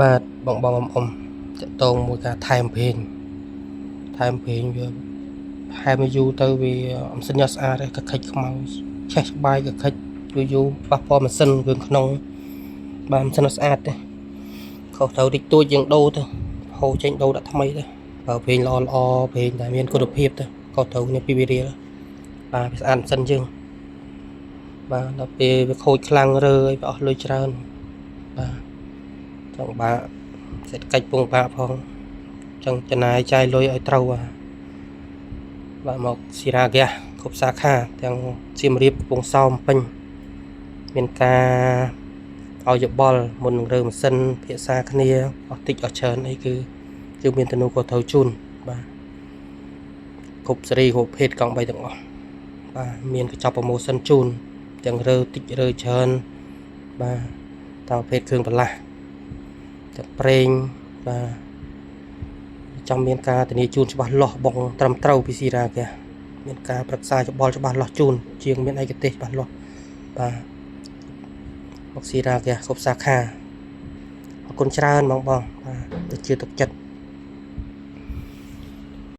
បាទបងតតងមួយការថែមเพลงវាហែមយូរទៅវាអំសិនស្អាតកខិចខ្មៅឆេះស្បាយកខិចយូរប៉ះពាល់ម៉ាស៊ីនរឿងក្នុងបាទអំសិនស្អាតទេខុសត្រូវតិចតួចយើងដូរទៅហូរចេញដូរដាក់ថ្មីទៅបើเพลงល្អเพลងដែលមានគុណភាពទៅខុសត្រូវគ្នាពីវារៀលបាទវាស្អាតម៉ាស៊ីនយើងបាទដល់ពេលវាខូចខ្លាំងរើឲ្យវាអស់លុយច្រើនបាទចង់បាក់សេដ្ឋកិច្ចពងបាក់ផងចឹងចំណាយចាយលុយឲ្យត្រូវបាទមកស៊ីរ៉ាហ្គាសគ្រប់សាខាទាំងសៀមរាបកំពង់សោមពេញមានការឲ្យយោបល់មុននឹងរើម៉ាស៊ីនភាសាគ្នាអស់តិចអស់ច្រើនអីគឺមានទំនួលខុសត្រូវជូនបាទគ្រប់សេរីគ្រប់ភេទកង់3ទាំងអស់បាទមានកញ្ចប់ប្រូម៉ូសិនជូនទាំងរើតិចរើច្រើនបាទតាមប្រភេទគ្រឿងបន្លាស់ទាំងប្រេងបាទចាំមានការធានាជូនច្បាស់លាស់បងត្រឹមត្រូវពីស៊ីរ៉ាហ្គាសមានការប្រឹក្សាយោបល់ច្បាស់លាស់ជូនជាងមានឯកទេសច្បាស់លាស់បាទមកស៊ីរ៉ាហ្គាសគ្រប់សាខាអរគុណច្រើនបងបាទដូចជាទុកចិត្ត